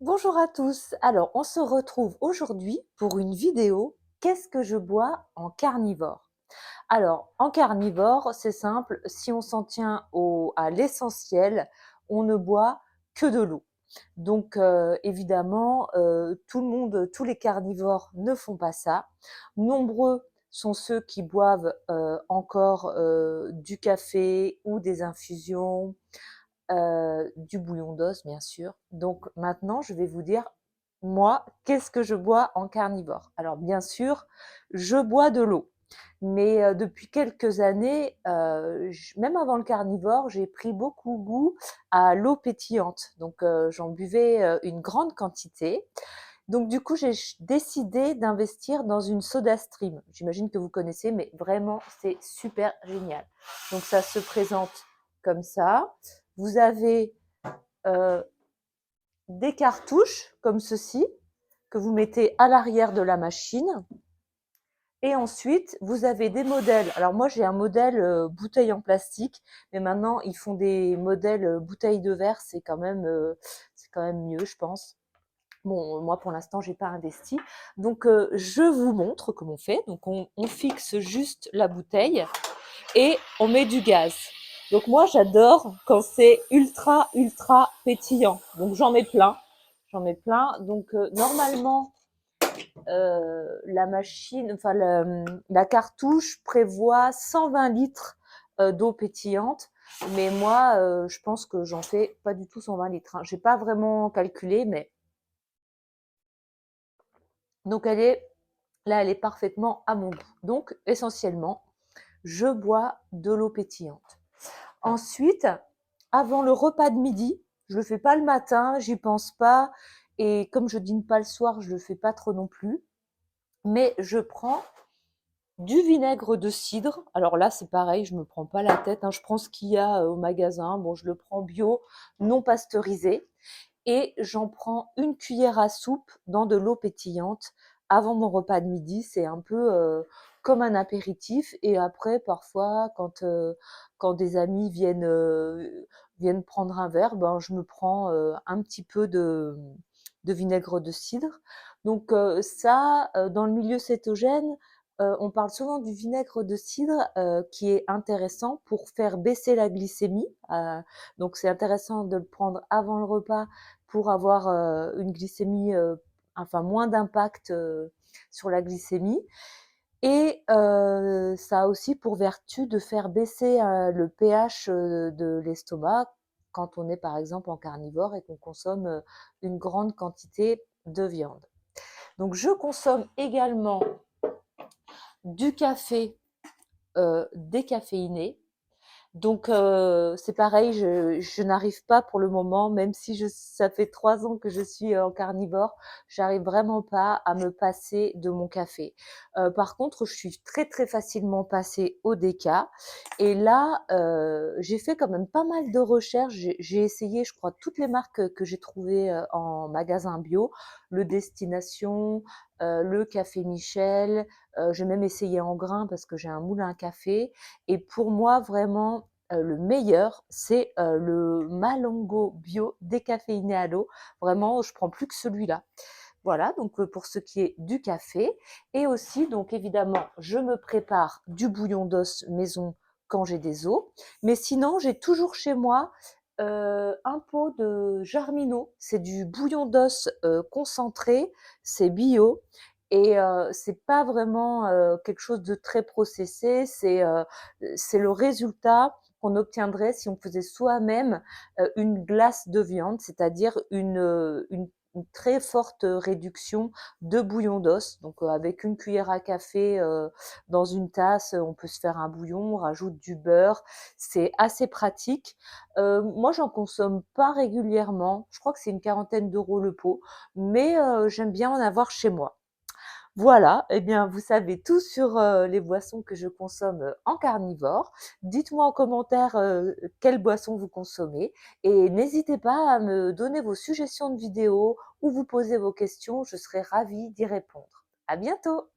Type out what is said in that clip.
Bonjour à tous. Alors, on se retrouve aujourd'hui pour une vidéo. Qu'est-ce que je bois en carnivore? Alors, en carnivore, c'est simple. Si on s'en tient à l'essentiel, on ne boit que de l'eau. Donc, évidemment, tout le monde, tous les carnivores ne font pas ça. Nombreux sont ceux qui boivent encore du café ou des infusions, du bouillon d'os, bien sûr. Donc maintenant, je vais vous dire, moi, qu'est-ce que je bois en carnivore? Alors bien sûr, je bois de l'eau. Mais depuis quelques années, même avant le carnivore, j'ai pris beaucoup goût à l'eau pétillante. Donc j'en buvais une grande quantité. Donc du coup, j'ai décidé d'investir dans une Soda Stream. J'imagine que vous connaissez, mais vraiment, c'est super génial. Donc ça se présente comme ça. Vous avez euh, des cartouches comme ceci que vous mettez à l'arrière de la machine. Et ensuite, vous avez des modèles. Alors moi, j'ai un modèle bouteille en plastique, mais maintenant, ils font des modèles bouteilles de verre. C'est quand même mieux, je pense. Bon, moi, pour l'instant, j'ai pas investi. Donc, je vous montre comment on fait. Donc, on fixe juste la bouteille et on met du gaz. Donc, moi, j'adore quand c'est ultra, ultra pétillant. Donc, j'en mets plein. J'en mets plein. Donc, normalement, la machine, enfin, la cartouche prévoit 120 litres d'eau pétillante. Mais moi, je pense que j'en fais pas du tout 120 litres. Hein. J'ai pas vraiment calculé, mais donc elle est parfaitement à mon goût. Donc essentiellement, je bois de l'eau pétillante. Ensuite, avant le repas de midi, je le fais pas le matin, j'y pense pas, et comme je dîne pas le soir, je le fais pas trop non plus. Mais je prends du vinaigre de cidre. Alors là, c'est pareil, je me prends pas la tête. Hein, je prends ce qu'il y a au magasin. Bon, je le prends bio, non pasteurisé. Et j'en prends une cuillère à soupe dans de l'eau pétillante avant mon repas de midi. C'est un peu comme un apéritif. Et après, parfois, quand des amis viennent prendre un verre, ben, je me prends un petit peu de vinaigre de cidre. Donc ça, dans le milieu cétogène, on parle souvent du vinaigre de cidre qui est intéressant pour faire baisser la glycémie. Donc c'est intéressant de le prendre avant le repas pour avoir une glycémie, enfin moins d'impact sur la glycémie. Et ça a aussi pour vertu de faire baisser le pH de l'estomac quand on est par exemple en carnivore et qu'on consomme une grande quantité de viande. Donc je consomme également du café décaféiné. Donc c'est pareil, je n'arrive pas pour le moment, même si ça fait 3 ans que je suis en carnivore, j'arrive vraiment pas à me passer de mon café. Par contre, je suis très très facilement passée au déca. Et là, j'ai fait quand même pas mal de recherches. J'ai essayé, je crois, toutes les marques que j'ai trouvées en magasin bio, le Destination, le Café Michel. J'ai même essayé en grain parce que j'ai un moulin à café. Et pour moi, vraiment, le meilleur, c'est le Malongo Bio décaféiné à l'eau. Vraiment, je prends plus que celui-là. Voilà, donc pour ce qui est du café. Et aussi, donc évidemment, je me prépare du bouillon d'os maison quand j'ai des os. Mais sinon, j'ai toujours chez moi un pot de Jarmino. C'est du bouillon d'os concentré, c'est bio. Et c'est pas vraiment quelque chose de très processé, c'est le résultat qu'on obtiendrait si on faisait soi-même une glace de viande, c'est-à-dire une très forte réduction de bouillon d'os. Donc avec une cuillère à café dans une tasse, on peut se faire un bouillon, on rajoute du beurre. C'est assez pratique. Moi, j'en consomme pas régulièrement. Je crois que c'est une quarantaine d'euros le pot, mais j'aime bien en avoir chez moi. Voilà, eh bien, vous savez tout sur les boissons que je consomme en carnivore. Dites-moi en commentaire quelles boissons vous consommez et n'hésitez pas à me donner vos suggestions de vidéos ou vous poser vos questions, je serai ravie d'y répondre. À bientôt!